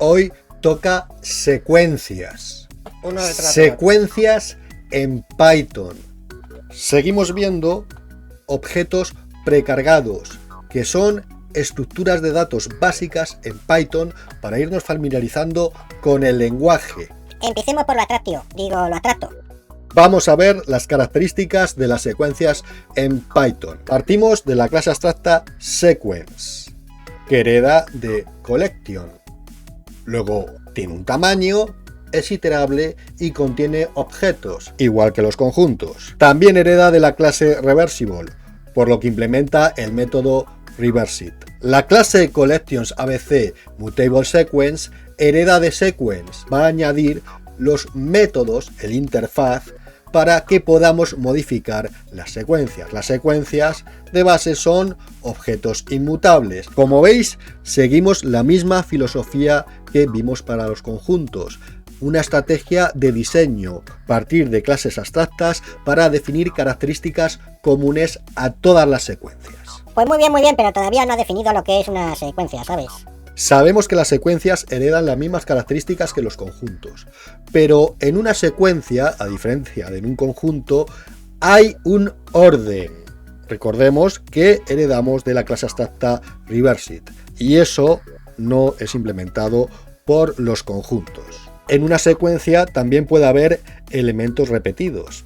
Hoy toca secuencias. Secuencias en Python. Seguimos viendo objetos precargados, que son estructuras de datos básicas en Python para irnos familiarizando con el lenguaje. Empecemos por lo abstracto. Vamos a ver las características de las secuencias en Python. Partimos de la clase abstracta sequence, que hereda de collection. Luego tiene un tamaño, es iterable y contiene objetos, igual que los conjuntos. También hereda de la clase reversible, por lo que implementa el método reversit. La clase collections ABC mutable sequence hereda de sequence. Va a añadir los métodos, el interfaz, para que podamos modificar las secuencias. Las secuencias de base son objetos inmutables. Como veis, seguimos la misma filosofía que vimos para los conjuntos. Una estrategia de diseño, partir de clases abstractas para definir características comunes a todas las secuencias. Pues muy bien, pero todavía no ha definido lo que es una secuencia, ¿sabes? Sabemos que las secuencias heredan las mismas características que los conjuntos, pero en una secuencia, a diferencia de en un conjunto, hay un orden. Recordemos que heredamos de la clase abstracta reversit, y eso no es implementado por los conjuntos. En una secuencia también puede haber elementos repetidos.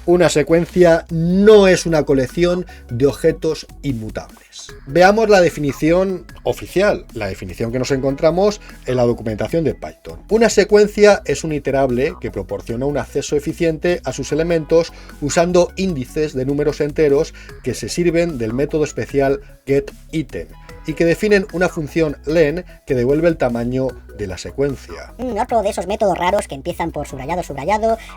Una secuencia no es una colección de objetos inmutables. Veamos la definición oficial, la definición que nos encontramos en la documentación de Python. Una secuencia es un iterable que proporciona un acceso eficiente a sus elementos usando índices de números enteros que se sirven del método especial getItem y que definen una función len que devuelve el tamaño de la secuencia. Otro de esos métodos raros que empiezan por subrayado,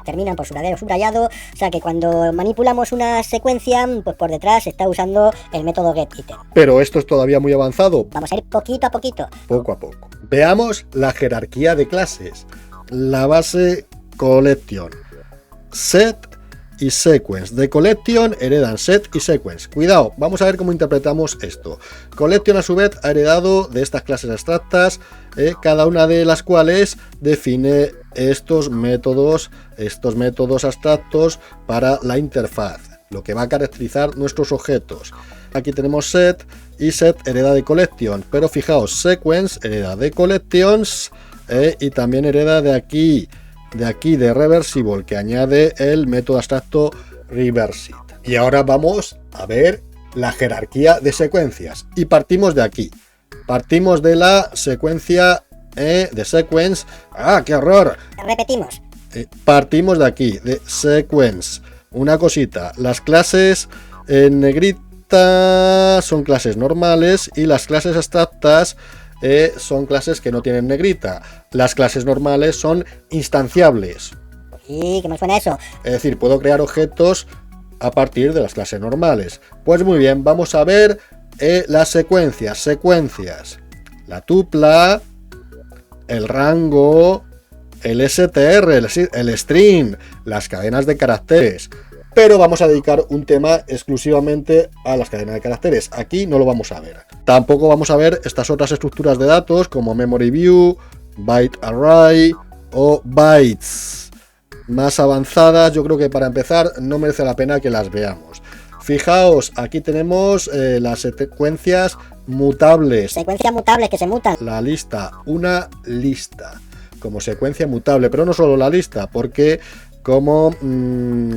terminan por subrayado, o sea que cuando manipulamos una secuencia, pues por detrás se está usando el método getItem. Pero esto es todavía muy avanzado. Vamos a ir poquito a poquito. Poco a poco. Veamos la jerarquía de clases. La base collection, set y sequence. De collection heredan set y sequence. Cuidado, vamos a ver cómo interpretamos esto. Collection a su vez ha heredado de estas clases abstractas, cada una de las cuales define estos métodos abstractos para la interfaz, lo que va a caracterizar nuestros objetos. Aquí tenemos set y set hereda de collection, pero fijaos, sequence hereda de collections y también hereda de aquí de reversible, que añade el método abstracto reversit. Y ahora vamos a ver la jerarquía de secuencias y partimos de aquí. Partimos de la secuencia de sequence. ¡Ah, qué horror! Repetimos. Partimos de aquí, de sequence. Una cosita, las clases en negrita son clases normales y las clases abstractas son clases que no tienen negrita. Las clases normales son instanciables. ¿Y qué me suena eso? Es decir, puedo crear objetos a partir de las clases normales. Pues muy bien, vamos a ver las secuencias. La tupla, el rango, el str, el string, las cadenas de caracteres. Pero vamos a dedicar un tema exclusivamente a las cadenas de caracteres. Aquí no lo vamos a ver. Tampoco vamos a ver estas otras estructuras de datos como memory view, byte array o bytes. Más avanzadas, yo creo que para empezar no merece la pena que las veamos. Fijaos, aquí tenemos las secuencias mutables. Secuencias mutables que se mutan. La lista, una lista como secuencia mutable, pero no solo la lista, porque como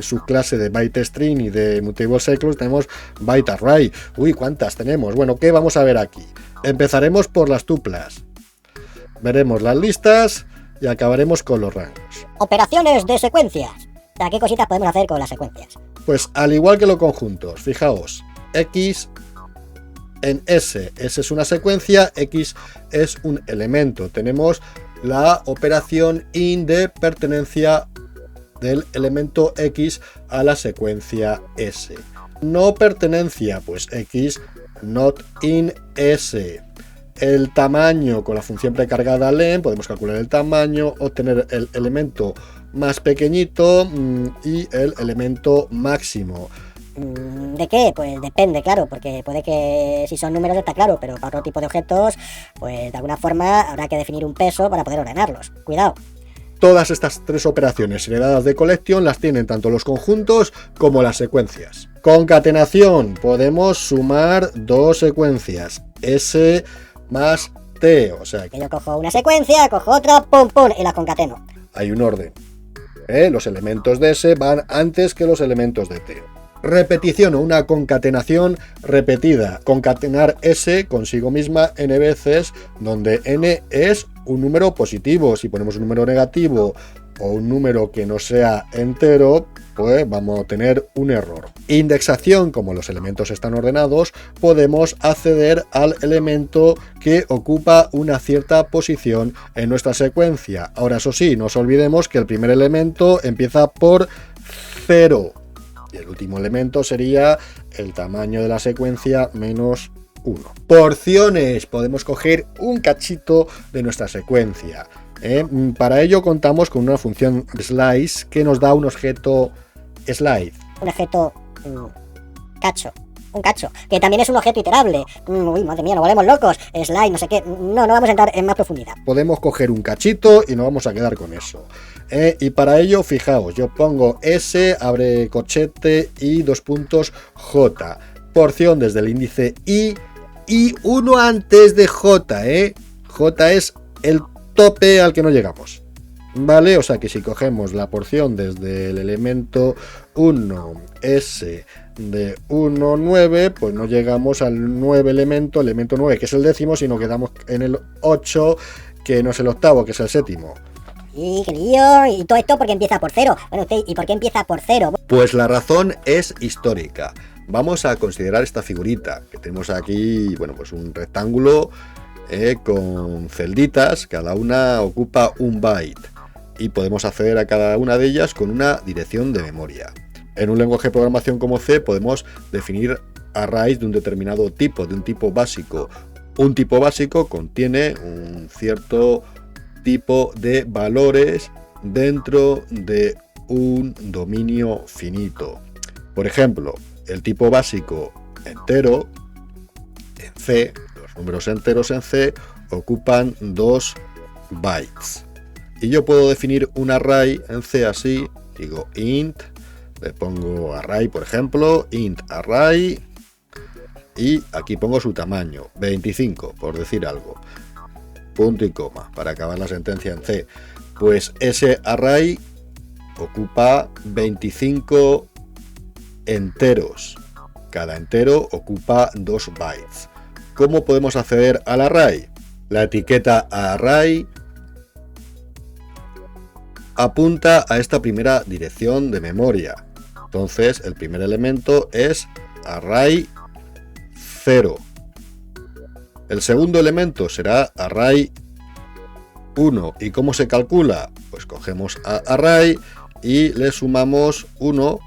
subclase de byte string y de mutable cycles tenemos byte array. Uy, ¿cuántas tenemos? Bueno, ¿qué vamos a ver aquí? Empezaremos por las tuplas. Veremos las listas y acabaremos con los rangos. Operaciones de secuencias. O sea, ¿qué cositas podemos hacer con las secuencias? Pues al igual que los conjuntos, fijaos, X en S es una secuencia, X es un elemento. Tenemos la operación in de pertenencia del elemento X a la secuencia S. No pertenencia, pues X not in S. El tamaño con la función precargada len, podemos calcular el tamaño, obtener el elemento más pequeñito y el elemento máximo. ¿De qué? Pues depende, claro, porque puede que si son números está claro, pero para otro tipo de objetos, pues de alguna forma habrá que definir un peso para poder ordenarlos. Cuidado. Todas estas tres operaciones heredadas de collection las tienen tanto los conjuntos como las secuencias. Concatenación, podemos sumar dos secuencias, S más T, o sea Que yo cojo una secuencia, cojo otra, pum, pum, y las concateno. hay un orden. Los elementos de S van antes que los elementos de T. Repetición o una concatenación repetida. Concatenar S consigo misma n veces, donde n es un número positivo. Si ponemos un número negativo o un número que no sea entero, pues vamos a tener un error. Indexación, como los elementos están ordenados, podemos acceder al elemento que ocupa una cierta posición en nuestra secuencia. Ahora, eso sí, no nos olvidemos que el primer elemento empieza por 0. Y el último elemento sería el tamaño de la secuencia menos 1. Porciones. Podemos coger un cachito de nuestra secuencia. Para ello contamos con una función slice que nos da un objeto slide. Un objeto cacho. Un cacho, que también es un objeto iterable. Uy, madre mía, nos volvemos locos. Slide, no sé qué. No vamos a entrar en más profundidad. Podemos coger un cachito y nos vamos a quedar con eso. Y para ello, fijaos, yo pongo S, abre corchete y dos puntos J. Porción desde el índice I y uno antes de J. J es el tope al que no llegamos. ¿Vale? O sea que si cogemos la porción desde el elemento 1, S de 1, 9, pues no llegamos al 9 elemento 9, que es el décimo, sino quedamos en el 8, que no es el octavo, que es el séptimo. Y qué lío, y todo esto porque empieza por 0. Bueno, ¿y por qué empieza por 0? Pues la razón es histórica. Vamos a considerar esta figurita, que tenemos aquí, bueno, pues un rectángulo con celditas, cada una ocupa un byte. Y podemos acceder a cada una de ellas con una dirección de memoria. En un lenguaje de programación como C podemos definir arrays de un determinado tipo, de un tipo básico. Un tipo básico contiene un cierto tipo de valores dentro de un dominio finito. Por ejemplo, el tipo básico entero en C, los números enteros en C ocupan 2 bytes. Y yo puedo definir un array en C así, digo int, le pongo array, por ejemplo, int array, y aquí pongo su tamaño, 25, por decir algo, punto y coma, para acabar la sentencia en C. Pues ese array ocupa 25 enteros, cada entero ocupa 2 bytes. ¿Cómo podemos acceder al array? La etiqueta array apunta a esta primera dirección de memoria. Entonces el primer elemento es array 0. El segundo elemento será array 1. ¿Y cómo se calcula? Pues cogemos a array y le sumamos 1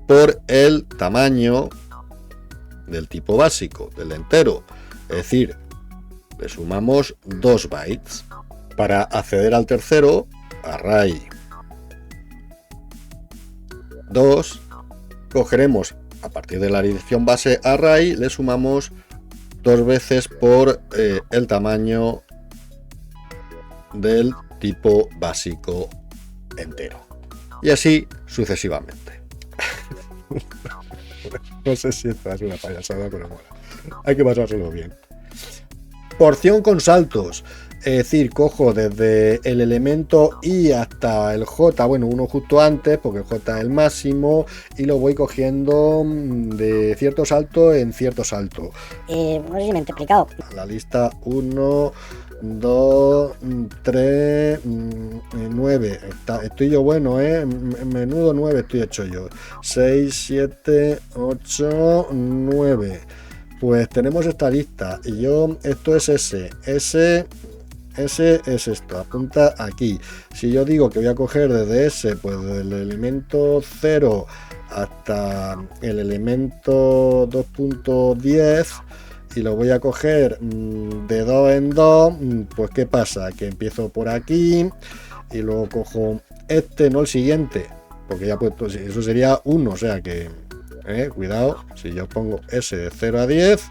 por el tamaño del tipo básico, del entero. Es decir, le sumamos 2 bytes. Para acceder al tercero, array 2, cogeremos a partir de la dirección base array, le sumamos 2 veces por el tamaño del tipo básico entero. Y así sucesivamente. No sé si esta es una payasada, pero mola. Hay que pasárselo bien. Porción con saltos. Es decir, cojo desde el elemento I hasta el J, bueno, uno justo antes, porque el J es el máximo, y lo voy cogiendo de cierto salto en cierto salto. No sé si me he explicado. La lista 1, 2, 3, 9. Estoy yo bueno, menudo 9 estoy hecho yo. 6, 7, 8, 9. Pues tenemos esta lista y yo, esto es S es esto, apunta aquí. Si yo digo que voy a coger desde S, pues del elemento 0 hasta el elemento 2.10 y lo voy a coger de 2 en 2, pues ¿qué pasa? Que empiezo por aquí y luego cojo este, no el siguiente, porque ya he puesto, eso sería 1, o sea que, cuidado, si yo pongo S de 0 a 10,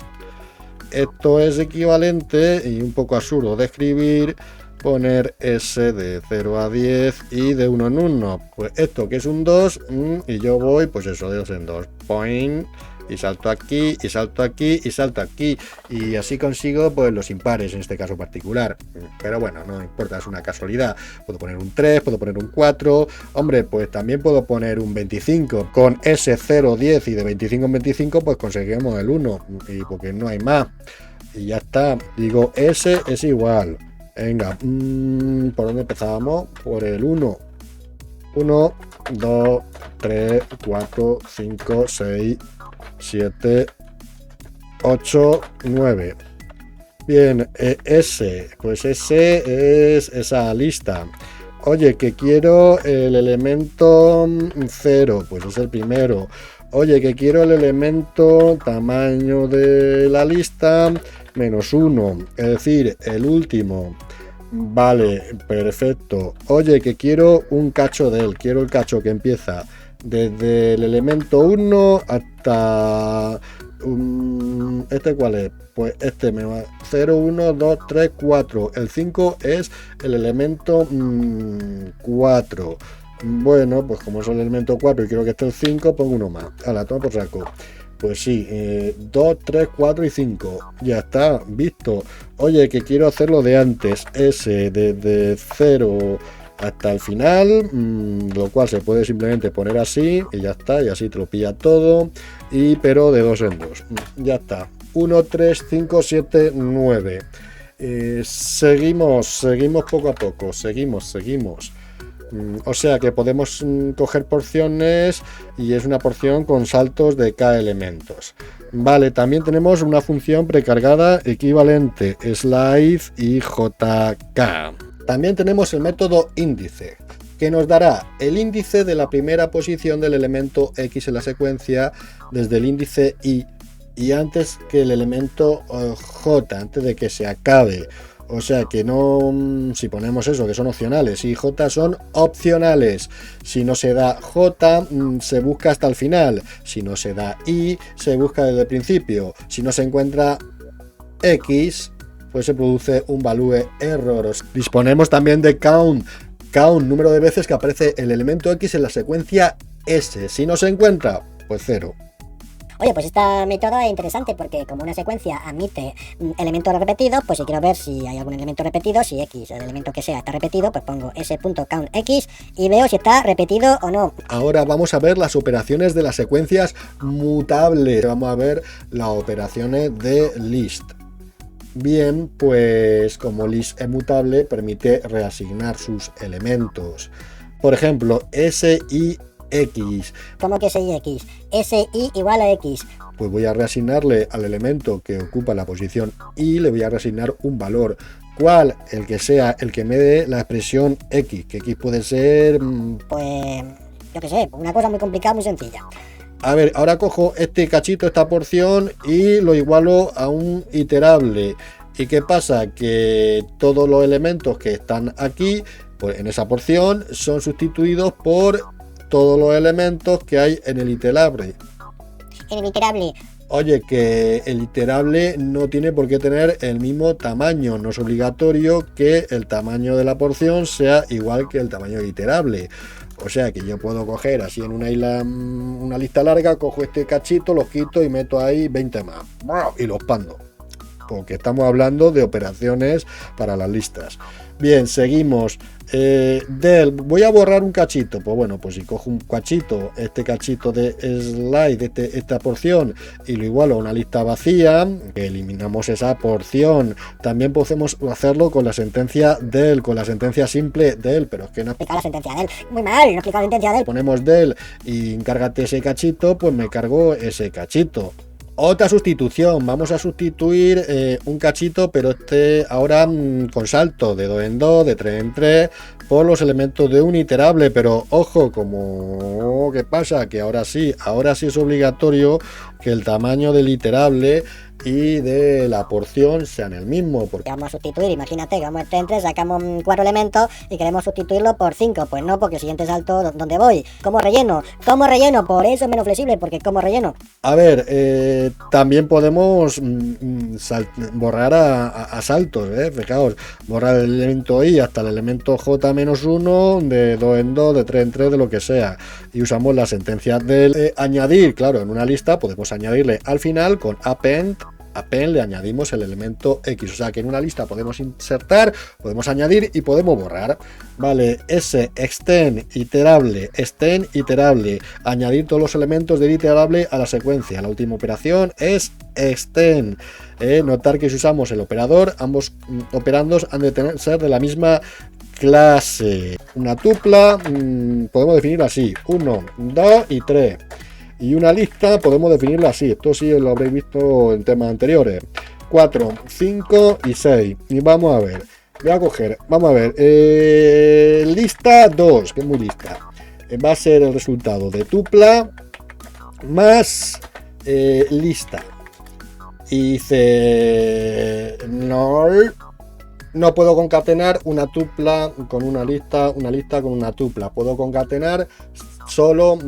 esto es equivalente y un poco absurdo de escribir, poner S de 0 a 10 y de 1 en 1. Pues esto que es un 2 y yo voy, pues eso, de 2 en 2. Point, y salto aquí, y salto aquí, y salto aquí. Y así consigo pues los impares en este caso particular. Pero bueno, no importa, es una casualidad. Puedo poner un 3, puedo poner un 4. Hombre, pues también puedo poner un 25. Con ese 0, 10 y de 25 en 25 pues conseguimos el 1. Y porque no hay más. Y ya está. Digo, S es igual. Venga, ¿por dónde empezábamos? Por el 1. 1, 2, 3, 4, 5, 6, 7, 8, 9. Bien, S, pues S es esa lista. Oye, que quiero el elemento 0, pues es el primero. Oye, que quiero el elemento tamaño de la lista -1, es decir, el último. Vale, perfecto. Oye, que quiero un cacho de él. Quiero el cacho que empieza desde el elemento 1 hasta... ¿este cuál es? Pues este me va 0, 1, 2, 3, 4. El 5 es el elemento 4. Bueno, pues como es el elemento 4 y quiero que esté el 5, pongo uno más. Ahora, toma por saco. Pues sí, 2, 3, 4 y 5. Ya está, visto. Oye, que quiero hacerlo de antes. S desde 0 hasta el final, lo cual se puede simplemente poner así y ya está, y así te lo pilla todo, pero de 2 en 2. Ya está. 1, 3, 5, 7, 9. Seguimos poco a poco, seguimos. O sea que podemos coger porciones y es una porción con saltos de K elementos. Vale, también tenemos una función precargada equivalente, slide y JK. También tenemos el método índice, que nos dará el índice de la primera posición del elemento X en la secuencia desde el índice y antes que el elemento J, antes de que se acabe. O sea que no, si ponemos eso, que son opcionales, y J son opcionales. Si no se da J, se busca hasta el final. Si no se da I, se busca desde el principio. Si no se encuentra X, pues se produce un value error. Disponemos también de count, número de veces que aparece el elemento X en la secuencia S. Si no se encuentra, pues 0. Oye, pues esta método es interesante porque como una secuencia admite elementos repetidos, pues si quiero ver si hay algún elemento repetido, si X, el elemento que sea, está repetido, pues pongo s.countX y veo si está repetido o no. Ahora vamos a ver las operaciones de las secuencias mutables. Vamos a ver las operaciones de list. Bien, pues como list es mutable, permite reasignar sus elementos. Por ejemplo, SI X. ¿Cómo que SI X? SI igual a X. Pues voy a reasignarle al elemento que ocupa la posición Y, le voy a reasignar un valor. ¿Cuál? El que sea, el que me dé la expresión X. Que X puede ser... Pues, yo qué sé, una cosa muy complicada, muy sencilla. A ver, ahora cojo este cachito, esta porción y lo igualo a un iterable. ¿Y qué pasa? Que todos los elementos que están aquí, pues en esa porción, son sustituidos por todos los elementos que hay en el iterable. En el iterable. Oye, que el iterable no tiene por qué tener el mismo tamaño. No es obligatorio que el tamaño de la porción sea igual que el tamaño del iterable. O sea que yo puedo coger así en una lista larga, cojo este cachito, los quito y meto ahí 20 más. Y los pando. porque estamos hablando de operaciones para las listas. Bien, seguimos. Del, voy a borrar un cachito. Pues bueno, pues si cojo un cachito, este cachito de slide, esta porción, y lo igualo a una lista vacía, eliminamos esa porción. También podemos hacerlo con la sentencia del, con la sentencia simple del, pero es que no explica la sentencia del. Muy mal, no explica la sentencia del. Ponemos del y encárgate ese cachito, pues me cargo ese cachito. Otra sustitución, vamos a sustituir un cachito, pero este ahora con salto de 2 en 2, de 3 en 3, por los elementos de un iterable, pero ojo, como ¿qué pasa? Que ahora sí es obligatorio que el tamaño del iterable y de la porción sean el mismo. Porque vamos a sustituir, imagínate que vamos a 3 en 3, sacamos 4 elementos y queremos sustituirlo por 5. Pues no, porque el siguiente salto, ¿dónde voy? ¿Cómo relleno? ¿Cómo relleno? Por eso es menos flexible, porque ¿cómo relleno? A ver, también podemos borrar a saltos, fijaos, borrar el elemento i hasta el elemento j-1, de 2 en 2, de 3 en 3, de lo que sea. Y usamos la sentencia del añadir, claro, en una lista podemos añadirle al final con append le añadimos el elemento X, o sea que en una lista podemos insertar, podemos añadir y podemos borrar. Vale, ese extend iterable, añadir todos los elementos del iterable a la secuencia. La última operación es extend. Notar que si usamos el operador, ambos operandos han de ser de la misma clase. Una tupla podemos definir así: 1, 2 y 3. Y una lista podemos definirla así, esto sí lo habréis visto en temas anteriores: 4, 5 y 6. Y vamos a ver, voy a coger, vamos a ver, lista 2, que es muy lista, va a ser el resultado de tupla más lista. Y dice, no puedo concatenar una tupla con una lista con una tupla, puedo concatenar solo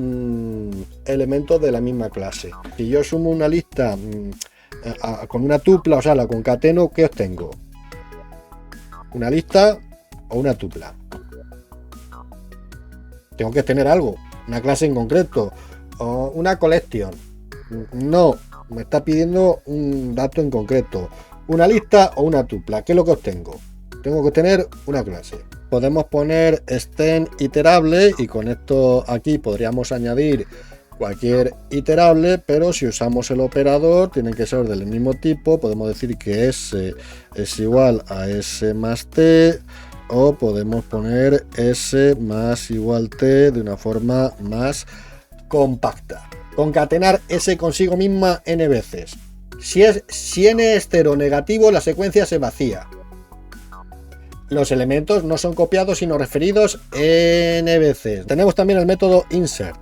elementos de la misma clase. Si yo sumo una lista con una tupla, o sea, la concateno, ¿qué obtengo? ¿Una lista o una tupla? Tengo que tener algo, una clase en concreto, o una collection. No, me está pidiendo un dato en concreto. ¿Una lista o una tupla? ¿Qué es lo que obtengo? Tengo que tener una clase. Podemos poner extend iterable y con esto aquí podríamos añadir cualquier iterable, pero si usamos el operador tiene que ser del mismo tipo. Podemos decir que S es igual a S más T, o podemos poner S más igual T de una forma más compacta. Concatenar S consigo misma n veces. Si n es cero negativo, la secuencia se vacía. Los elementos no son copiados sino referidos n veces. Tenemos también el método insert.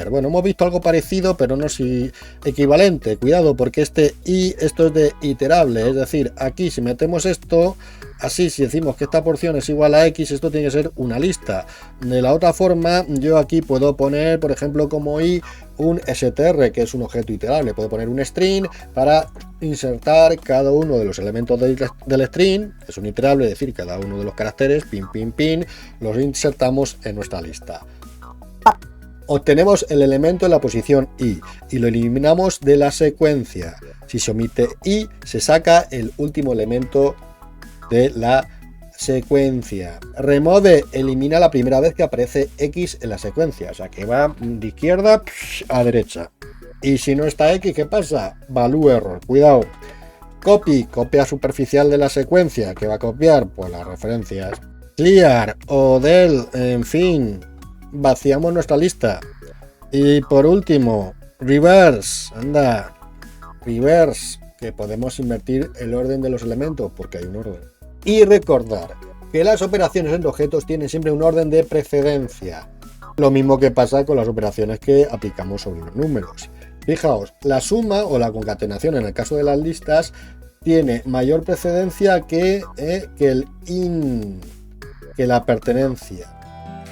Bueno, hemos visto algo parecido, pero no si equivalente. Cuidado, porque esto es de iterable, es decir, aquí si metemos esto, así si decimos que esta porción es igual a X, esto tiene que ser una lista. De la otra forma, yo aquí puedo poner, por ejemplo, como i, un str, que es un objeto iterable. Puedo poner un string para insertar cada uno de los elementos del string, es un iterable, es decir, cada uno de los caracteres, pin, los insertamos en nuestra lista. Obtenemos el elemento en la posición i y lo eliminamos de la secuencia. Si se omite i, se saca el último elemento de la secuencia. Remove elimina la primera vez que aparece X en la secuencia, o sea que va de izquierda a derecha. Y si no está X, ¿qué pasa? Value error, cuidado. Copy, copia superficial de la secuencia, que va a copiar por las referencias. Clear o del, en fin, vaciamos nuestra lista. Y por último, reverse, reverse, que podemos invertir el orden de los elementos porque hay un orden. Y recordar que las operaciones en objetos tienen siempre un orden de precedencia. Lo mismo que pasa con las operaciones que aplicamos sobre los números. Fijaos, la suma o la concatenación en el caso de las listas tiene mayor precedencia que el in, que la pertenencia.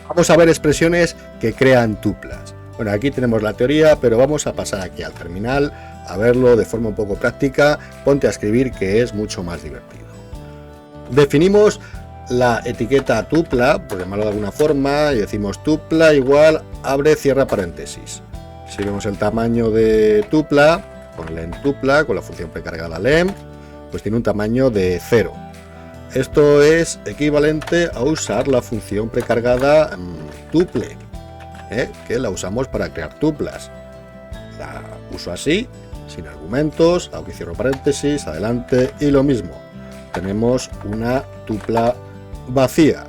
Vamos a ver expresiones que crean tuplas. Bueno, aquí tenemos la teoría, pero vamos a pasar aquí al terminal a verlo de forma un poco práctica. Ponte a escribir, que es mucho más divertido. Definimos la etiqueta tupla, por llamarlo de alguna forma, y decimos tupla igual, abre, cierra paréntesis. Si vemos el tamaño de tupla, con len tupla, con la función precargada len, pues tiene un tamaño de 0. Esto es equivalente a usar la función precargada tuple, que la usamos para crear tuplas. La uso así, sin argumentos, aunque cierro paréntesis, adelante, y lo mismo. Tenemos una tupla vacía.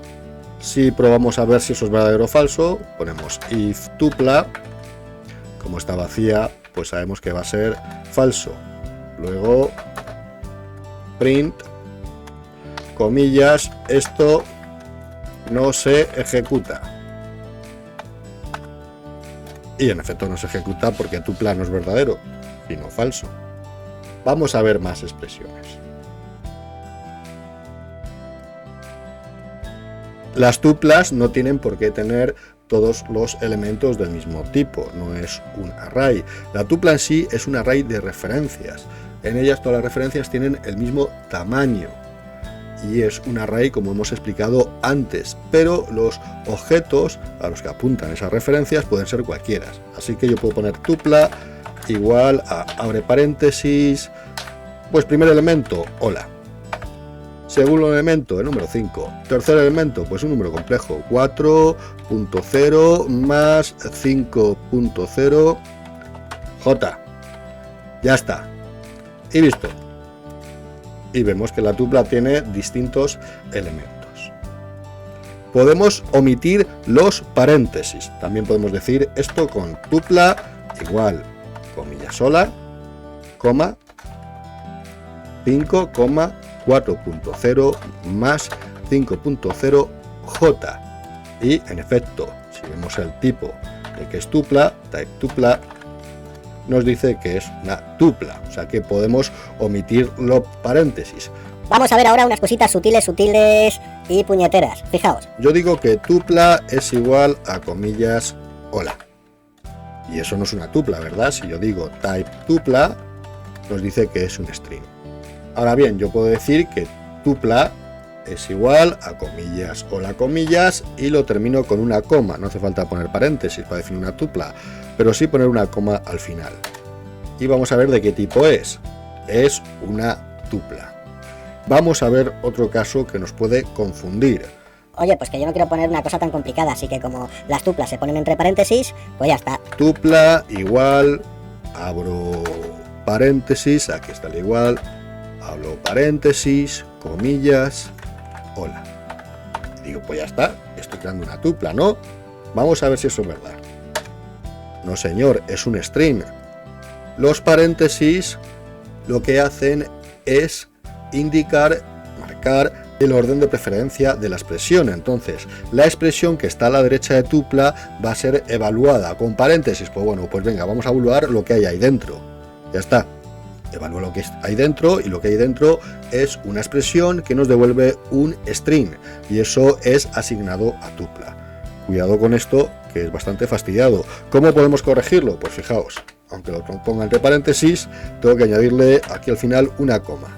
Si probamos a ver si eso es verdadero o falso, ponemos if tupla. Como está vacía, pues sabemos que va a ser falso. Luego print, comillas, esto no se ejecuta. Y en efecto no se ejecuta porque tupla no es verdadero, sino falso. Vamos a ver más expresiones. Las tuplas no tienen por qué tener todos los elementos del mismo tipo, no es un array. La tupla en sí es un array de referencias. En ellas todas las referencias tienen el mismo tamaño y es un array como hemos explicado antes, pero los objetos a los que apuntan esas referencias pueden ser cualquiera. Así que yo puedo poner tupla igual a, abre paréntesis, pues primer elemento, hola. Segundo elemento, el número 5. Tercer elemento, pues un número complejo, 4.0 más 5.0 J. Ya está. Y listo. Y vemos que la tupla tiene distintos elementos. Podemos omitir los paréntesis. También podemos decir esto con tupla igual, comilla sola, coma, 5, 4.0 más 5.0 J. Y en efecto, si vemos el tipo de que es tupla, type tupla, nos dice que es una tupla, o sea que podemos omitir los paréntesis. Vamos a ver ahora unas cositas sutiles y puñeteras. Fijaos. Yo digo que tupla es igual a comillas hola. Y eso no es una tupla, ¿verdad? Si yo digo type tupla, nos dice que es un string. Ahora bien, yo puedo decir que tupla es igual a comillas hola comillas y lo termino con una coma. No hace falta poner paréntesis para definir una tupla, pero sí poner una coma al final. Y vamos a ver de qué tipo es. Es una tupla. Vamos a ver otro caso que nos puede confundir. Oye, pues que yo no quiero poner una cosa tan complicada, así que como las tuplas se ponen entre paréntesis, pues ya está. Tupla igual, abro paréntesis, aquí está el igual, abro paréntesis, comillas, hola. Digo, pues ya está, estoy creando una tupla, ¿no? Vamos a ver si eso es verdad. No señor, es un string. Los paréntesis lo que hacen es indicar, marcar el orden de preferencia de la expresión. Entonces, la expresión que está a la derecha de tupla va a ser evaluada con paréntesis. Pues bueno, pues venga, vamos a evaluar lo que hay ahí dentro. Ya está. Evalúa lo que hay dentro y lo que hay dentro es una expresión que nos devuelve un string y eso es asignado a tupla. Cuidado con esto, que es bastante fastidiado. ¿Cómo podemos corregirlo? Pues fijaos, aunque lo ponga entre paréntesis, tengo que añadirle aquí al final una coma.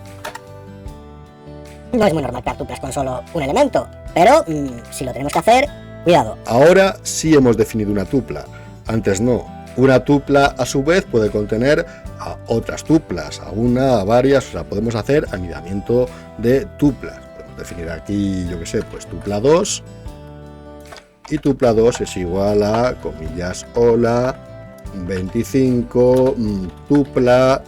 No es muy normal crear tuplas con solo un elemento, pero si lo tenemos que hacer, cuidado. Ahora sí hemos definido una tupla, antes no. Una tupla a su vez puede contener a otras tuplas, a una, a varias, o sea, podemos hacer anidamiento de tuplas. Podemos definir aquí, yo que sé, pues tupla 2, y tupla 2 es igual a, comillas, hola, 25, tupla,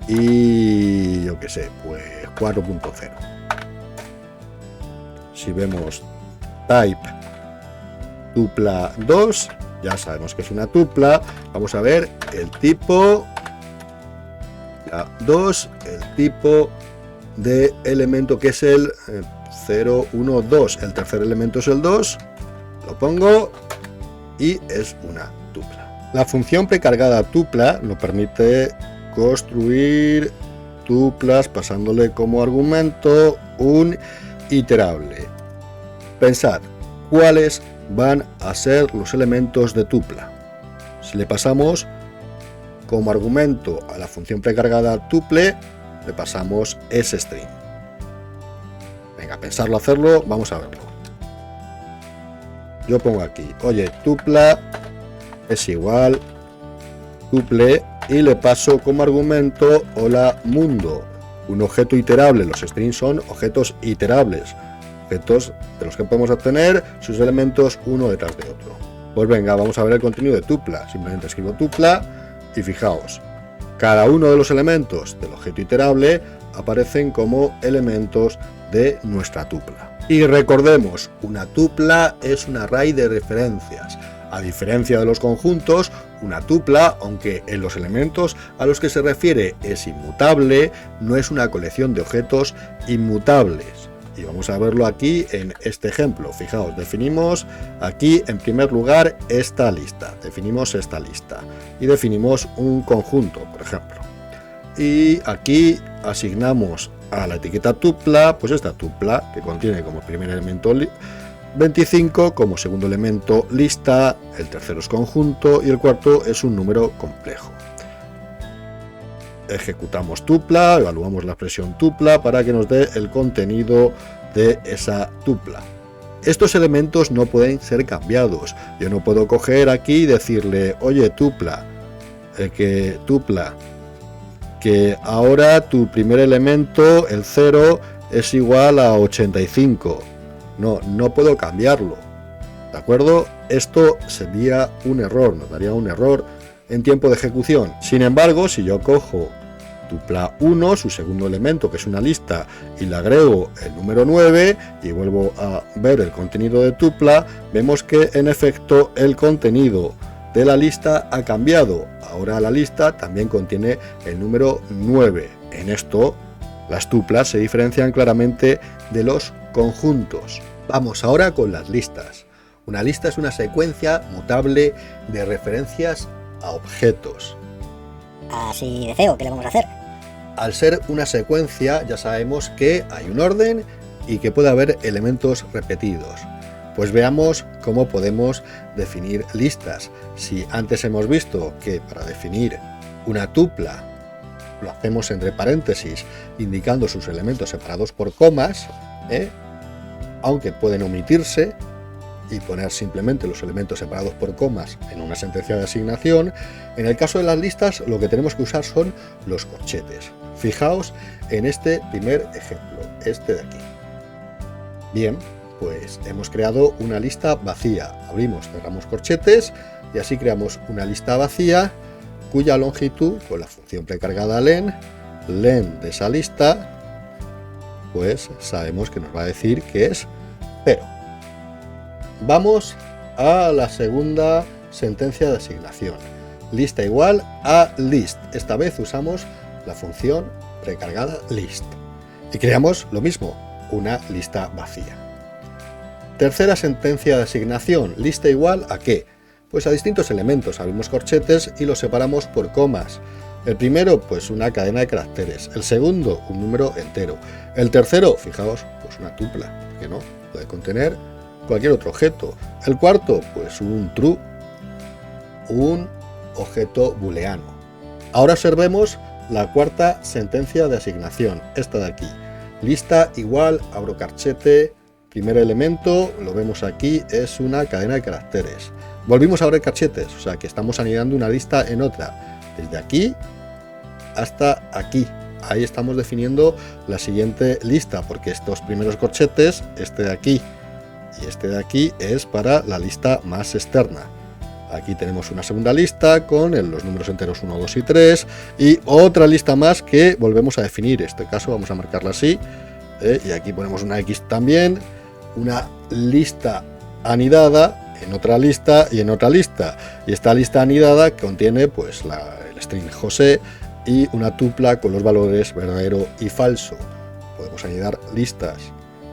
y yo que sé, pues 4.0. Si vemos type tupla 2, ya sabemos que es una tupla. Vamos a ver el tipo 2, el tipo de elemento que es el 0, 1, 2. El tercer elemento es el 2, lo pongo y es una tupla. La función precargada tupla nos permite construir tuplas pasándole como argumento un iterable. Pensad, ¿cuáles van a ser los elementos de tupla? Si le pasamos como argumento a la función precargada tuple, le pasamos ese string. Venga, pensarlo, hacerlo, vamos a verlo. Yo pongo aquí, oye, tupla es igual tuple y le paso como argumento hola mundo. Un objeto iterable, los strings son objetos iterables, objetos de los que podemos obtener sus elementos uno detrás de otro. Pues venga, vamos a ver el contenido de tupla. Simplemente escribo tupla y fijaos, cada uno de los elementos del objeto iterable aparecen como elementos de nuestra tupla. Y recordemos, una tupla es un array de referencias. A diferencia de los conjuntos, una tupla, aunque en los elementos a los que se refiere es inmutable, no es una colección de objetos inmutables. Y vamos a verlo aquí en este ejemplo. Fijaos, definimos aquí en primer lugar esta lista. Definimos esta lista y definimos un conjunto, por ejemplo. Y aquí asignamos a la etiqueta tupla, pues esta tupla que contiene como primer elemento 25, como segundo elemento lista, el tercero es conjunto y el cuarto es un número complejo. Ejecutamos tupla, evaluamos la expresión tupla para que nos dé el contenido de esa tupla. Estos elementos no pueden ser cambiados. Yo no puedo coger aquí y decirle, oye tupla, que ahora tu primer elemento, el 0, es igual a 85. No puedo cambiarlo, ¿de acuerdo? Esto sería un error, nos daría un error en tiempo de ejecución. Sin embargo, si yo cojo tupla 1, su segundo elemento, que es una lista, y le agrego el número 9 y vuelvo a ver el contenido de tupla, vemos que en efecto el contenido de la lista ha cambiado. Ahora la lista también contiene el número 9. En esto, las tuplas se diferencian claramente de los conjuntos. Vamos ahora con las listas. Una lista es una secuencia mutable de referencias a objetos. Así de feo, ¿qué le vamos a hacer? Al ser una secuencia ya sabemos que hay un orden y que puede haber elementos repetidos. Pues veamos cómo podemos definir listas. Si antes hemos visto que para definir una tupla lo hacemos entre paréntesis indicando sus elementos separados por comas, aunque pueden omitirse y poner simplemente los elementos separados por comas en una sentencia de asignación, en el caso de las listas lo que tenemos que usar son los corchetes. Fijaos en este primer ejemplo, este de aquí. Bien, pues hemos creado una lista vacía. Abrimos, cerramos corchetes y así creamos una lista vacía cuya longitud, con la función precargada len de esa lista, pues sabemos que nos va a decir que es 0. Vamos a la segunda sentencia de asignación. Lista igual a list. Esta vez usamos la función precargada list. Y creamos lo mismo, una lista vacía. Tercera sentencia de asignación. Lista igual a ¿qué? Pues a distintos elementos. Abrimos corchetes y los separamos por comas. El primero, pues una cadena de caracteres. El segundo, un número entero. El tercero, fijaos, pues una tupla, que no puede contener cualquier otro objeto. El cuarto, pues un true, un objeto booleano. Ahora observemos la cuarta sentencia de asignación, esta de aquí. Lista igual, abro corchete, primer elemento, lo vemos aquí, es una cadena de caracteres. Volvimos a abrir corchetes, o sea que estamos anidando una lista en otra. Desde aquí hasta aquí. Ahí estamos definiendo la siguiente lista, porque estos primeros corchetes, este de aquí y este de aquí, es para la lista más externa. Aquí tenemos una segunda lista con los números enteros 1, 2 y 3 y otra lista más que volvemos a definir. En este caso vamos a marcarla así, y aquí ponemos una X también, una lista anidada en otra lista y en otra lista. Y esta lista anidada contiene pues el string José y una tupla con los valores verdadero y falso. Podemos anidar listas,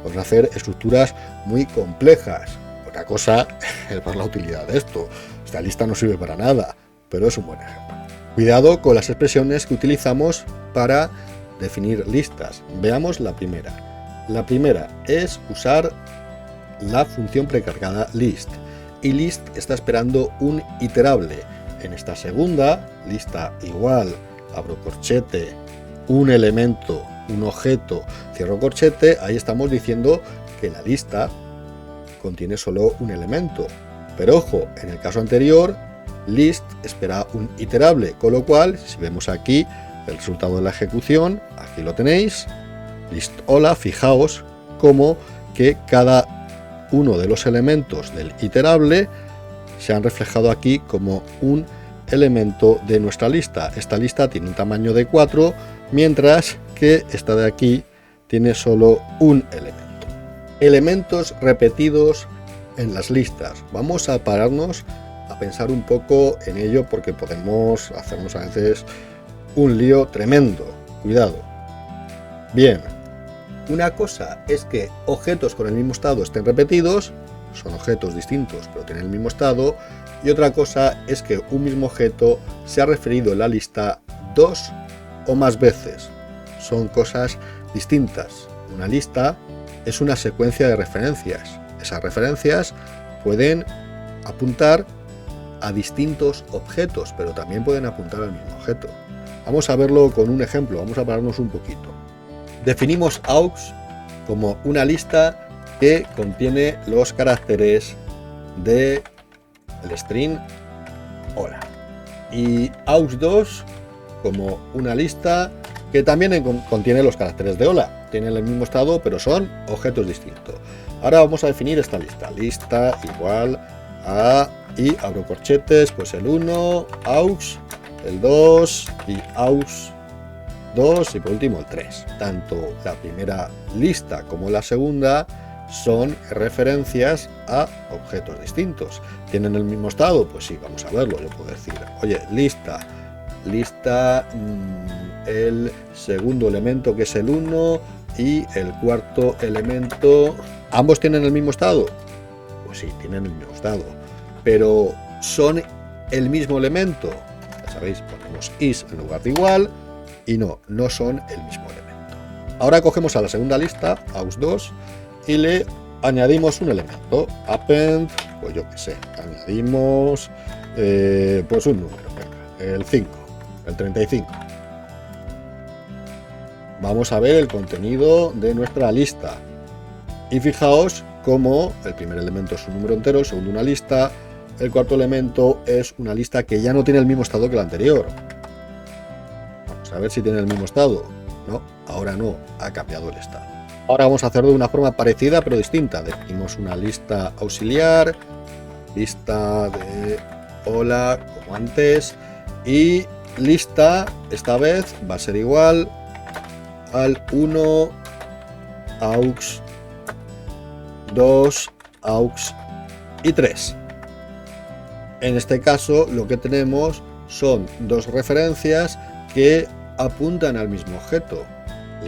podemos hacer estructuras muy complejas. Otra cosa es ver la utilidad de esto. Esta lista no sirve para nada, pero es un buen ejemplo. Cuidado con las expresiones que utilizamos para definir listas. Veamos la primera. La primera es usar la función precargada list. Y list está esperando un iterable. En esta segunda, lista igual, abro corchete, un elemento, un objeto, cierro corchete, ahí estamos diciendo que la lista contiene solo un elemento. Pero ojo, en el caso anterior, list espera un iterable, con lo cual, si vemos aquí el resultado de la ejecución, aquí lo tenéis, list hola, fijaos cómo que cada uno de los elementos del iterable se han reflejado aquí como un elemento de nuestra lista. Esta lista tiene un tamaño de 4, mientras que esta de aquí tiene solo un elemento. Elementos repetidos en las listas. Vamos a pararnos a pensar un poco en ello porque podemos hacernos a veces un lío tremendo. Cuidado. Bien, una cosa es que objetos con el mismo estado estén repetidos, son objetos distintos pero tienen el mismo estado, y otra cosa es que un mismo objeto se ha referido en la lista 2 o más veces. Son cosas distintas. Una lista es una secuencia de referencias. Esas referencias pueden apuntar a distintos objetos, pero también pueden apuntar al mismo objeto. Vamos a verlo con un ejemplo, vamos a pararnos un poquito. Definimos aux como una lista que contiene los caracteres del string hola, y aux2 como una lista que también contiene los caracteres de hola. Tienen el mismo estado, pero son objetos distintos. Ahora vamos a definir esta lista. Lista igual a, y abro corchetes, pues el 1, aux, el 2 y aux2 y por último el 3. Tanto la primera lista como la segunda son referencias a objetos distintos. ¿Tienen el mismo estado? Pues sí, vamos a verlo. Yo puedo decir, oye, lista, el segundo elemento que es el 1 y el cuarto elemento, ¿ambos tienen el mismo estado? Pues sí, tienen el mismo estado, pero ¿son el mismo elemento? Ya sabéis, ponemos is en lugar de igual, y no son el mismo elemento. Ahora cogemos a la segunda lista, aux2, y le añadimos un elemento, append, pues yo qué sé, añadimos pues un número, venga, el 5, el 35. Vamos a ver el contenido de nuestra lista. Y fijaos cómo el primer elemento es un número entero, el segundo una lista, el cuarto elemento es una lista que ya no tiene el mismo estado que la anterior. Vamos a ver si tiene el mismo estado. No, ahora no, ha cambiado el estado. Ahora vamos a hacerlo de una forma parecida pero distinta. Definimos una lista auxiliar, lista de hola como antes, y lista esta vez va a ser igual al 1 aux 2 aux y 3. En este caso lo que tenemos son dos referencias que apuntan al mismo objeto.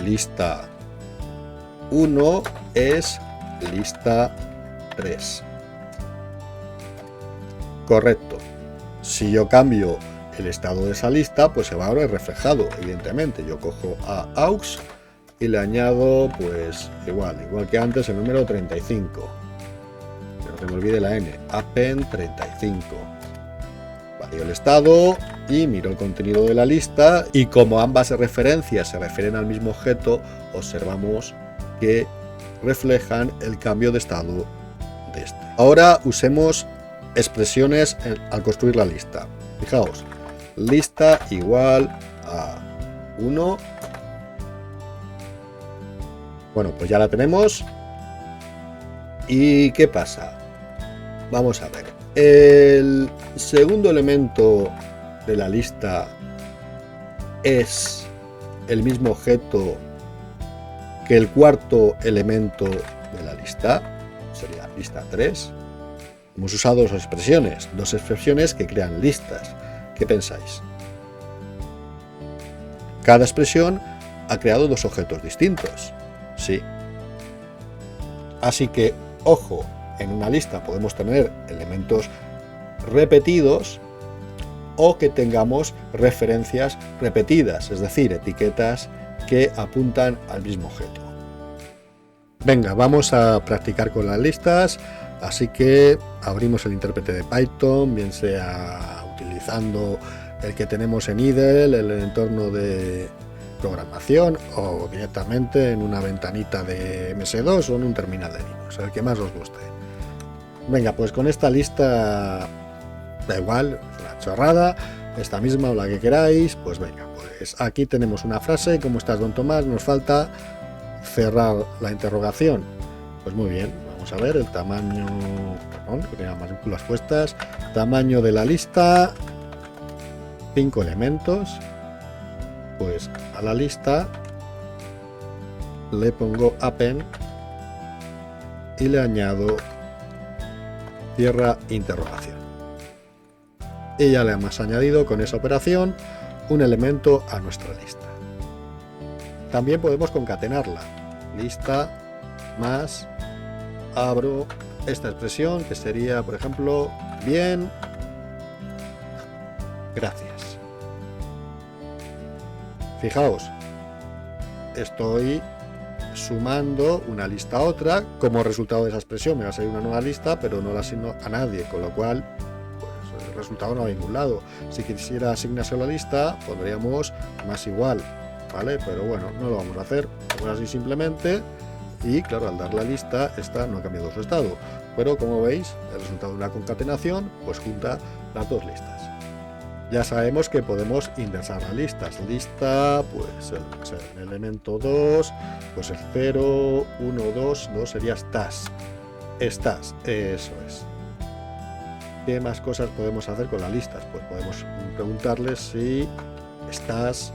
Lista 1 es lista 3. Correcto. Si yo cambio el estado de esa lista, pues se va a ver reflejado, evidentemente. Yo cojo a aux y le añado, pues igual que antes, el número 35. Que no se me olvide la n, append 35. Varío el estado y miro el contenido de la lista, y como ambas referencias se refieren al mismo objeto, observamos que reflejan el cambio de estado de este. Ahora usemos expresiones al construir la lista. Fijaos, lista igual a 1. Bueno, pues ya la tenemos. ¿Y qué pasa? Vamos a ver. El segundo elemento de la lista es el mismo objeto que el cuarto elemento de la lista. Sería lista 3. Hemos usado dos expresiones que crean listas. ¿Qué pensáis? Cada expresión ha creado dos objetos distintos. Sí. Así que, ojo, en una lista podemos tener elementos repetidos o que tengamos referencias repetidas, es decir, etiquetas que apuntan al mismo objeto. Venga, vamos a practicar con las listas, así que abrimos el intérprete de Python, bien sea utilizando el que tenemos en IDLE, el entorno de programación, o directamente en una ventanita de MS2 o en un terminal de Linux, el que más os guste. Venga, pues con esta lista da igual, es una chorrada, esta misma o la que queráis, pues venga, pues aquí tenemos una frase. ¿Cómo estás, don Tomás? Nos falta cerrar la interrogación. Pues muy bien, vamos a ver el tamaño, perdón, que tenía mayúsculas puestas, tamaño de la lista, 5 elementos. Pues a la lista le pongo append y le añado cierra interrogación. Y ya le hemos añadido con esa operación un elemento a nuestra lista. También podemos concatenarla. Lista más, abro esta expresión que sería, por ejemplo, bien, gracias. Fijaos, estoy sumando una lista a otra. Como resultado de esa expresión me va a salir una nueva lista, pero no la asigno a nadie, con lo cual pues, el resultado no va a ningún lado. Si quisiera asignarse a la lista, pondríamos más igual, ¿vale? Pero bueno, no lo vamos a hacer, hacemos así simplemente. Y claro, al dar la lista, esta no ha cambiado su estado, pero como veis, el resultado de una concatenación pues junta las dos listas. Ya sabemos que podemos indexar las listas. Lista, pues el elemento 2, pues el 0, 1, 2, 2 sería estás. Estás, eso es. ¿Qué más cosas podemos hacer con las listas? Pues podemos preguntarles si estás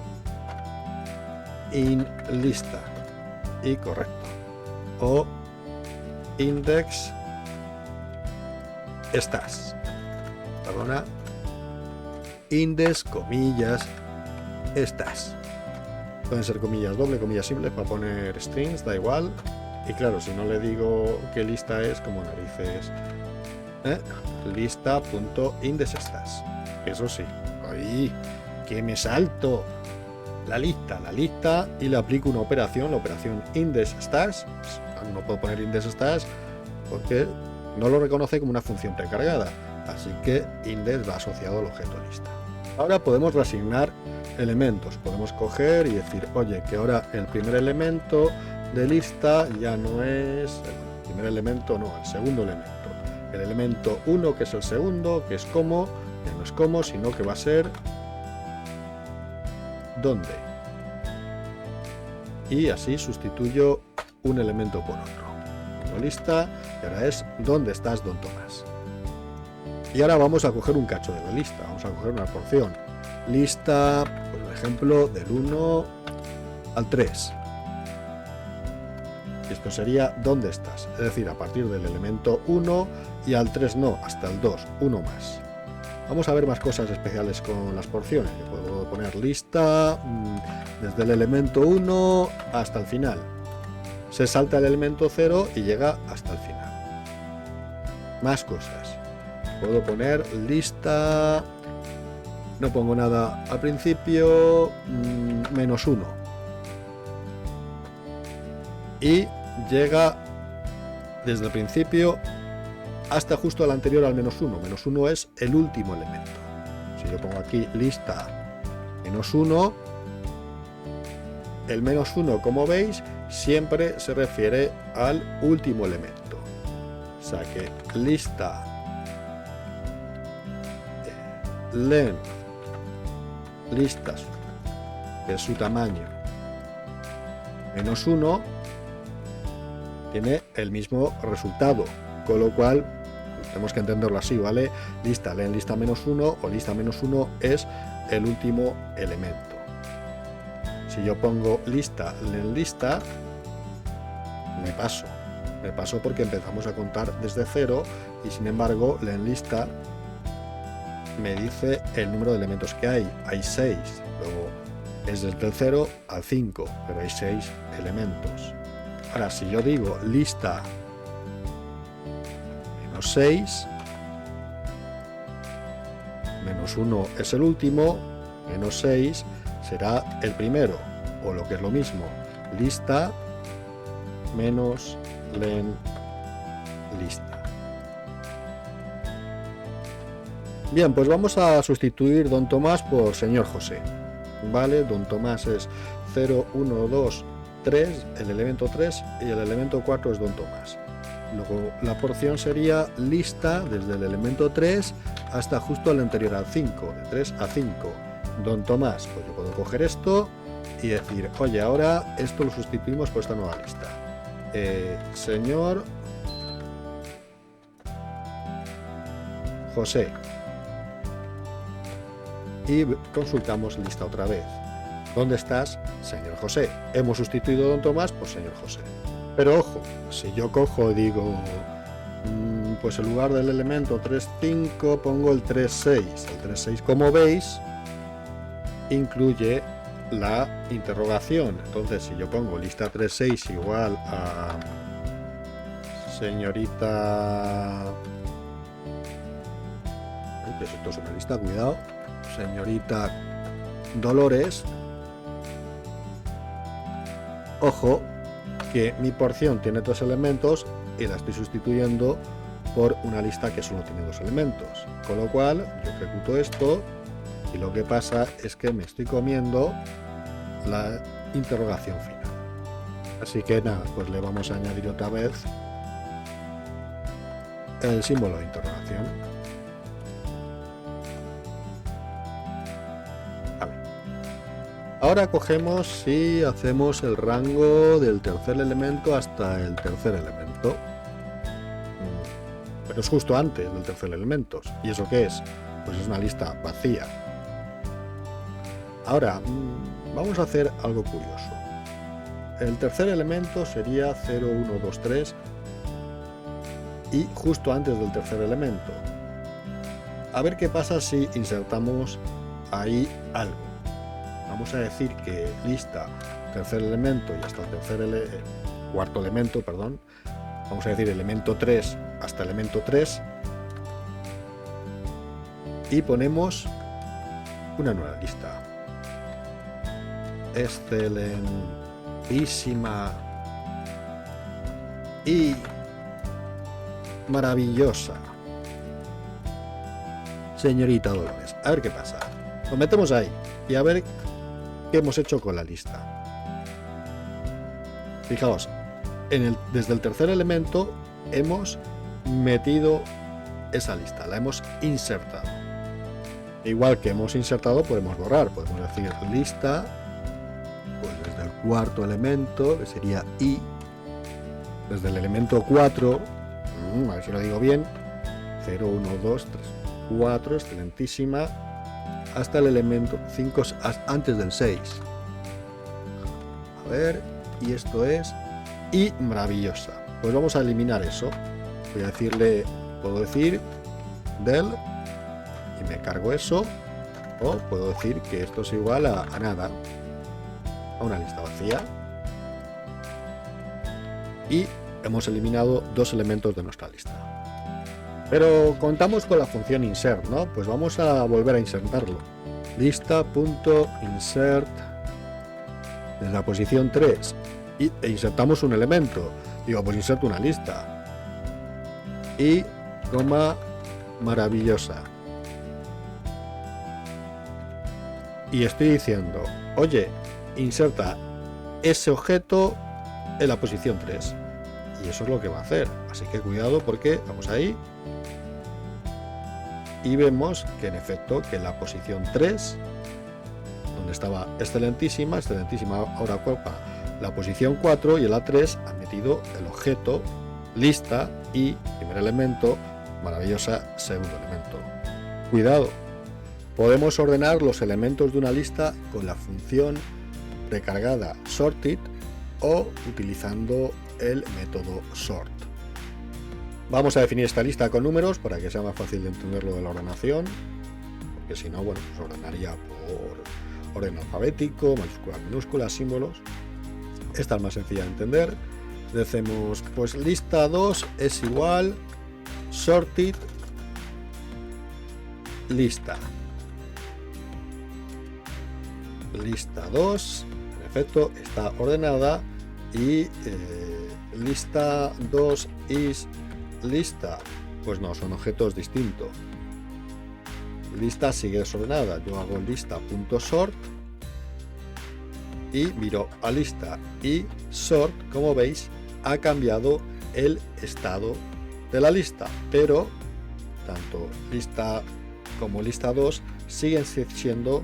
in lista. Y correcto. O index estás. Perdona. Index, comillas, estás. Pueden ser comillas doble, comillas simples para poner strings, da igual. Y claro, si no le digo qué lista es, como narices, lista.index estás. Eso sí, ahí que me salto la lista y le aplico una operación, la operación index estás. No puedo poner index estás porque no lo reconoce como una función precargada. Así que index va asociado al objeto lista. Ahora podemos reasignar elementos. Podemos coger y decir, oye, que ahora el primer elemento de lista ya no es el primer elemento, no, el segundo elemento. El elemento 1, que es el segundo, que es como, ya no es como, sino que va a ser dónde. Y así sustituyo un elemento por otro. Lista, y ahora es dónde estás, don Tomás. Y ahora vamos a coger un cacho de la lista, vamos a coger una porción. Lista, por ejemplo, del 1 al 3. Y esto sería ¿dónde estás? Es decir, a partir del elemento 1 y al 3 no, hasta el 2, uno más. Vamos a ver más cosas especiales con las porciones. Yo puedo poner lista desde el elemento 1 hasta el final. Se salta el elemento 0 y llega hasta el final. Más cosas. Puedo poner lista, no pongo nada al principio, -1. Y llega desde el principio hasta justo al anterior al -1. -1 es el último elemento. Si yo pongo aquí lista -1, el -1, como veis, siempre se refiere al último elemento. O sea que lista length, listas, que es su tamaño, -1, tiene el mismo resultado, con lo cual tenemos que entenderlo así, ¿vale? Lista len lista -1 o lista -1 es el último elemento. Si yo pongo lista len lista, me paso porque empezamos a contar desde 0 y sin embargo len lista me dice el número de elementos que hay. Hay 6, luego es desde el 0 al 5, pero hay 6 elementos. Ahora, si yo digo lista -6, -1 es el último, -6 será el primero, o lo que es lo mismo, lista menos len lista. Bien, pues vamos a sustituir don Tomás por señor José. Vale, don Tomás es 0, 1, 2, 3, el elemento 3 y el elemento 4 es don Tomás. Luego la porción sería lista desde el elemento 3 hasta justo el anterior al 5, de 3 a 5. Don Tomás, pues yo puedo coger esto y decir, oye, ahora esto lo sustituimos por esta nueva lista. Señor José. Y consultamos lista otra vez. ¿Dónde estás, señor José? Hemos sustituido a Don Tomás por señor José. Pero ojo, si yo cojo y digo, pues en lugar del elemento 3.5 pongo el 3.6. El 3.6, como veis, incluye la interrogación. Entonces, si yo pongo lista 3.6 igual a señorita... Pues esto es una lista, cuidado. Señorita Dolores. Ojo, que mi porción tiene 3 elementos y la estoy sustituyendo por una lista que solo tiene 2 elementos. Con lo cual, yo ejecuto esto y lo que pasa es que me estoy comiendo la interrogación final. Así que nada, pues le vamos a añadir otra vez el símbolo de interrogación. Ahora cogemos y hacemos el rango del tercer elemento hasta el tercer elemento. Pero es justo antes del tercer elemento. ¿Y eso qué es? Pues es una lista vacía. Ahora, vamos a hacer algo curioso. El tercer elemento sería 0, 1, 2, 3 y justo antes del tercer elemento. A ver qué pasa si insertamos ahí algo. Vamos a decir que lista tercer elemento y hasta el cuarto elemento, perdón. Vamos a decir elemento 3 hasta elemento 3 y ponemos una nueva lista. Excelentísima y maravillosa señorita Dolores. A ver qué pasa. Lo metemos ahí y a ver qué hemos hecho con la lista. Fijaos, desde el tercer elemento hemos metido esa lista, la hemos insertado. Igual que hemos insertado, podemos borrar, podemos decir lista, pues desde el cuarto elemento, que sería I, desde el elemento 4, a ver si lo digo bien, 0, 1, 2, 3, 4, excelentísima, hasta el elemento 5, antes del 6. A ver, y esto es I maravillosa. Pues vamos a eliminar eso. Voy a decirle, puedo decir del y me cargo eso, o puedo decir que esto es igual a nada, a una lista vacía, y hemos eliminado 2 elementos de nuestra lista. Pero contamos con la función insert, ¿no? Pues vamos a volver a insertarlo. Lista.insert desde la posición 3 e insertamos un elemento. Digo, pues inserto una lista. Y coma maravillosa. Y estoy diciendo, oye, inserta ese objeto en la posición 3. Y eso es lo que va a hacer. Así que cuidado porque vamos ahí. Y vemos que en efecto que en la posición 3, donde estaba excelentísima ahora ocupa la posición 4 y en la 3 ha metido el objeto lista y primer elemento, maravillosa segundo elemento. Cuidado, podemos ordenar los elementos de una lista con la función recargada sorted o utilizando el método sort. Vamos a definir esta lista con números para que sea más fácil de entender lo de la ordenación, porque si no, bueno, pues ordenaría por orden alfabético, mayúsculas, minúsculas, símbolos. Esta es más sencilla de entender. Decimos, pues lista 2 es igual sorted lista. Lista 2, en efecto, está ordenada y lista 2 is lista, pues no, son objetos distintos. Lista sigue desordenada, yo hago lista.sort y miro a lista y sort, como veis, ha cambiado el estado de la lista, pero tanto lista como lista 2 siguen siendo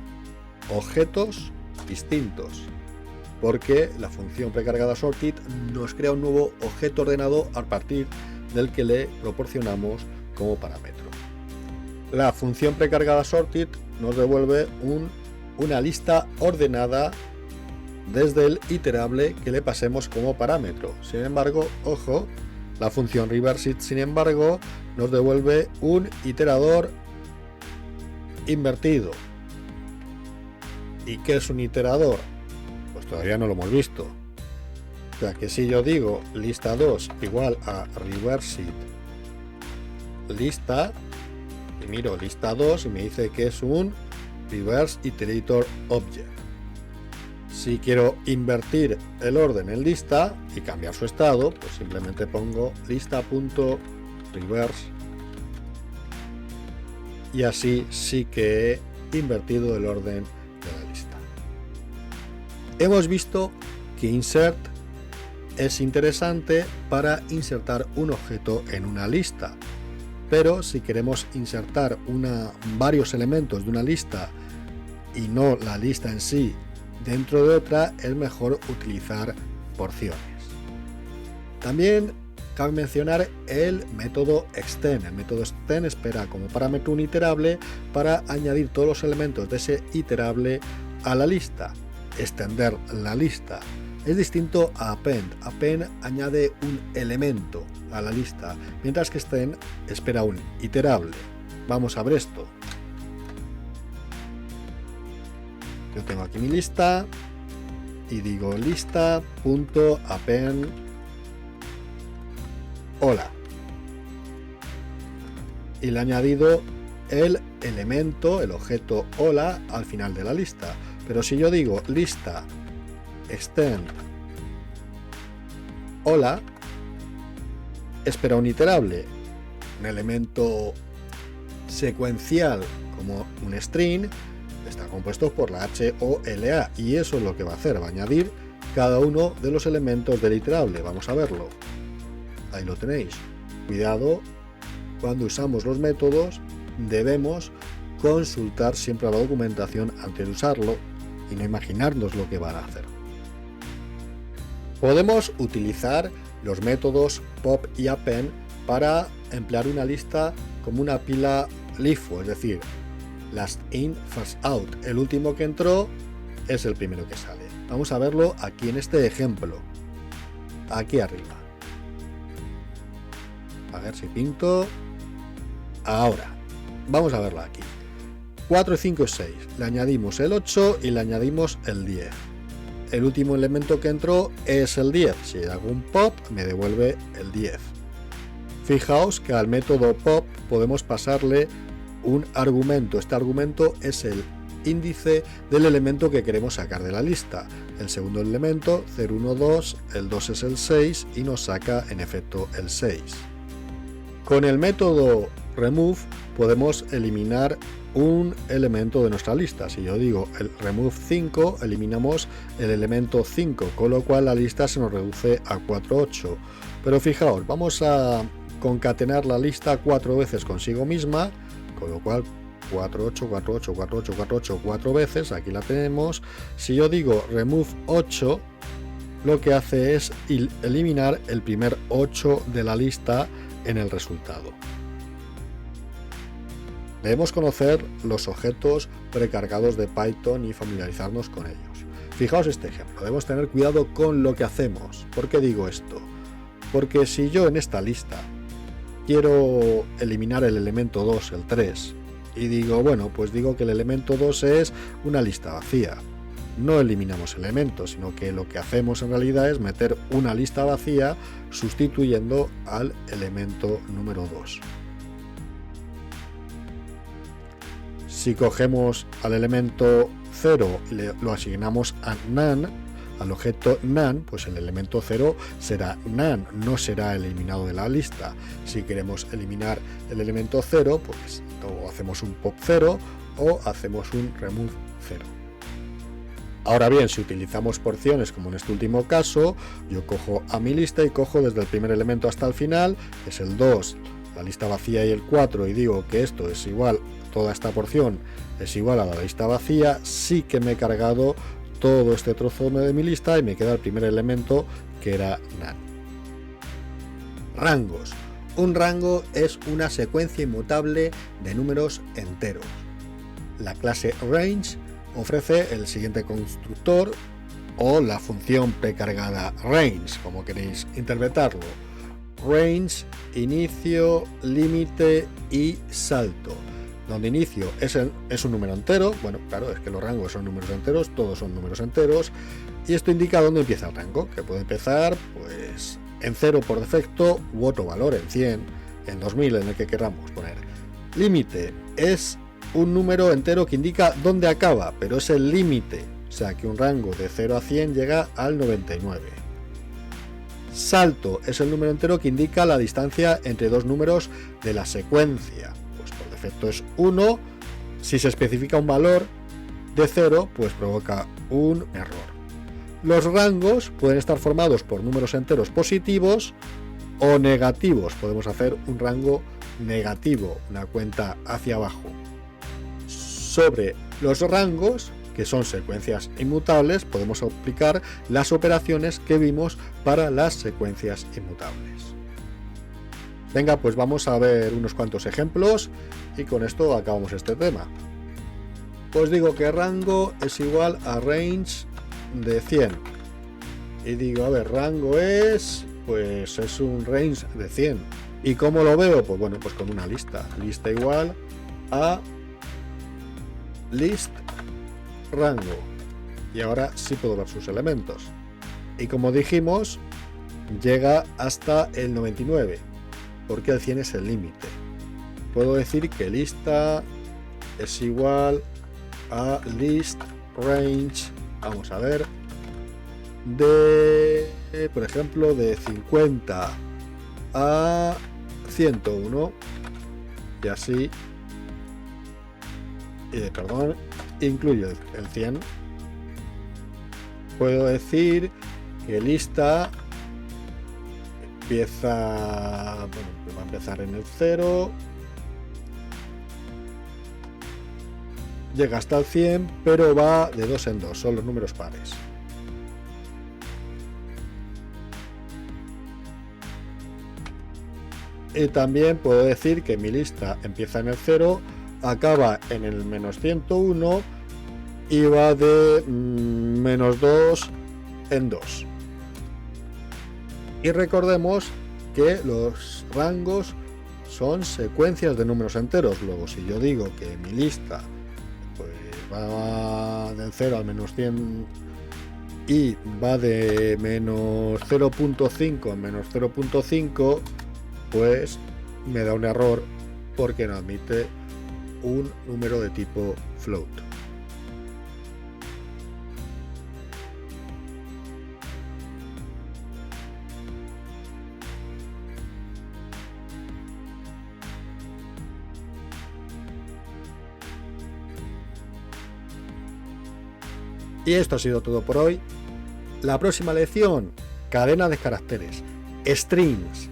objetos distintos, porque la función precargada sorted nos crea un nuevo objeto ordenado a partir del que le proporcionamos como parámetro. La función precargada sorted nos devuelve una lista ordenada desde el iterable que le pasemos como parámetro. Sin embargo, ojo, la función reverseIt, sin embargo, nos devuelve un iterador invertido. ¿Y qué es un iterador? Pues todavía no lo hemos visto. O sea que si yo digo lista 2 igual a reverseIt lista, y miro lista 2 y me dice que es un reverse iterator object. Si quiero invertir el orden en lista y cambiar su estado, pues simplemente pongo lista.reverse y así sí que he invertido el orden de la lista. Hemos visto que insert es interesante para insertar un objeto en una lista, pero si queremos insertar varios elementos de una lista y no la lista en sí dentro de otra, es mejor utilizar porciones. También cabe mencionar el método extend. El método extend espera como parámetro un iterable para añadir todos los elementos de ese iterable a la lista, extender la lista. Es distinto a append. Append añade un elemento a la lista, mientras que extend espera un iterable. Vamos a ver esto. Yo tengo aquí mi lista y digo lista.append hola, y le he añadido el elemento, el objeto hola al final de la lista. Pero si yo digo lista extend hola, espera un iterable, un elemento secuencial como un string, está compuesto por la HOLA, y eso es lo que va a hacer, va a añadir cada uno de los elementos del iterable. Vamos a verlo. Ahí lo tenéis. Cuidado, cuando usamos los métodos debemos consultar siempre la documentación antes de usarlo y no imaginarnos lo que van a hacer. Podemos utilizar los métodos pop y append para emplear una lista como una pila LIFO, es decir, last in, first out. El último que entró es el primero que sale. Vamos a verlo aquí en este ejemplo, aquí arriba. A ver si pinto. Ahora, vamos a verlo aquí. 4, 5 y 6. Le añadimos el 8 y le añadimos el 10. El último elemento que entró es el 10. Si hago un pop, me devuelve el 10. Fijaos que al método pop podemos pasarle un argumento. Este argumento es el índice del elemento que queremos sacar de la lista. El segundo elemento, 0, 1, 2, el 2 es el 6 y nos saca en efecto el 6. Con el método remove podemos eliminar un elemento de nuestra lista. Si yo digo el remove 5, eliminamos el elemento 5, con lo cual la lista se nos reduce a 4, 8. Pero fijaos, vamos a concatenar la lista 4 veces consigo misma, con lo cual 4, 8, 4, 8, 4, 8, 4, 8, 4 veces, aquí la tenemos. Si yo digo remove 8, lo que hace es eliminar el primer 8 de la lista en el resultado. Debemos conocer los objetos precargados de Python y familiarizarnos con ellos. Fijaos este ejemplo, debemos tener cuidado con lo que hacemos. ¿Por qué digo esto? Porque si yo en esta lista quiero eliminar el elemento 2, el 3, y digo, bueno, pues digo que el elemento 2 es una lista vacía. No eliminamos elementos, sino que lo que hacemos en realidad es meter una lista vacía sustituyendo al elemento número 2. Si cogemos al elemento 0 y lo asignamos a none, al objeto none, pues el elemento 0 será none, no será eliminado de la lista. Si queremos eliminar el elemento 0, pues o hacemos un pop 0 o hacemos un remove 0. Ahora bien, si utilizamos porciones como en este último caso, yo cojo a mi lista y cojo desde el primer elemento hasta el final, que es el 2, la lista vacía y el 4, y digo que esto es igual, toda esta porción es igual a la lista vacía, sí que me he cargado todo este trozo de mi lista y me queda el primer elemento, que era none. Rangos. Un rango es una secuencia inmutable de números enteros. La clase range ofrece el siguiente constructor o la función precargada range, como queréis interpretarlo. Range, inicio, límite y salto. Donde inicio es un número entero, bueno, claro, es que los rangos son números enteros, todos son números enteros, y esto indica dónde empieza el rango, que puede empezar pues en 0 por defecto u otro valor, en 100, en 2000, en el que queramos poner. Límite es un número entero que indica dónde acaba, pero es el límite, o sea que un rango de 0 a 100 llega al 99. Salto es el número entero que indica la distancia entre dos números de la secuencia, pues por defecto es 1, si se especifica un valor de 0, pues provoca un error. Los rangos pueden estar formados por números enteros positivos o negativos, podemos hacer un rango negativo, una cuenta hacia abajo. Sobre los rangos, que son secuencias inmutables, podemos aplicar las operaciones que vimos para las secuencias inmutables. Venga, pues vamos a ver unos cuantos ejemplos y con esto acabamos este tema. Pues digo que rango es igual a range de 100 y digo, a ver, rango es un range de 100. ¿Y cómo lo veo? Pues bueno, pues con una lista igual a list rango, y ahora sí puedo ver sus elementos, y como dijimos llega hasta el 99 porque el 100 es el límite. Puedo decir que lista es igual a list range, vamos a ver, de por ejemplo de 50 a 101 y así, incluye el 100. Puedo decir que lista va a empezar en el 0, llega hasta el 100, pero va de 2 en 2, son los números pares. Y también puedo decir que mi lista empieza en el 0, acaba en el menos 101 y va de menos 2 en 2. Y recordemos que los rangos son secuencias de números enteros. Luego, si yo digo que mi lista pues va del 0 al menos 100 y va de menos 0.5 a menos 0.5, pues me da un error porque no admite un número de tipo float. Y esto ha sido todo por hoy. La próxima lección, cadena de caracteres, strings.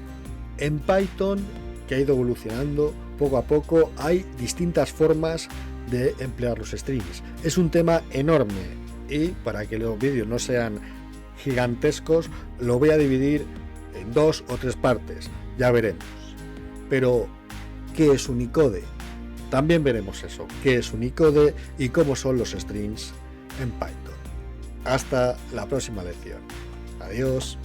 En Python, que ha ido evolucionando poco a poco, hay distintas formas de emplear los strings. Es un tema enorme y para que los vídeos no sean gigantescos, lo voy a dividir en 2 o 3 partes, ya veremos. Pero, ¿qué es Unicode? También veremos eso, qué es Unicode y cómo son los strings en Python. Hasta la próxima lección. Adiós.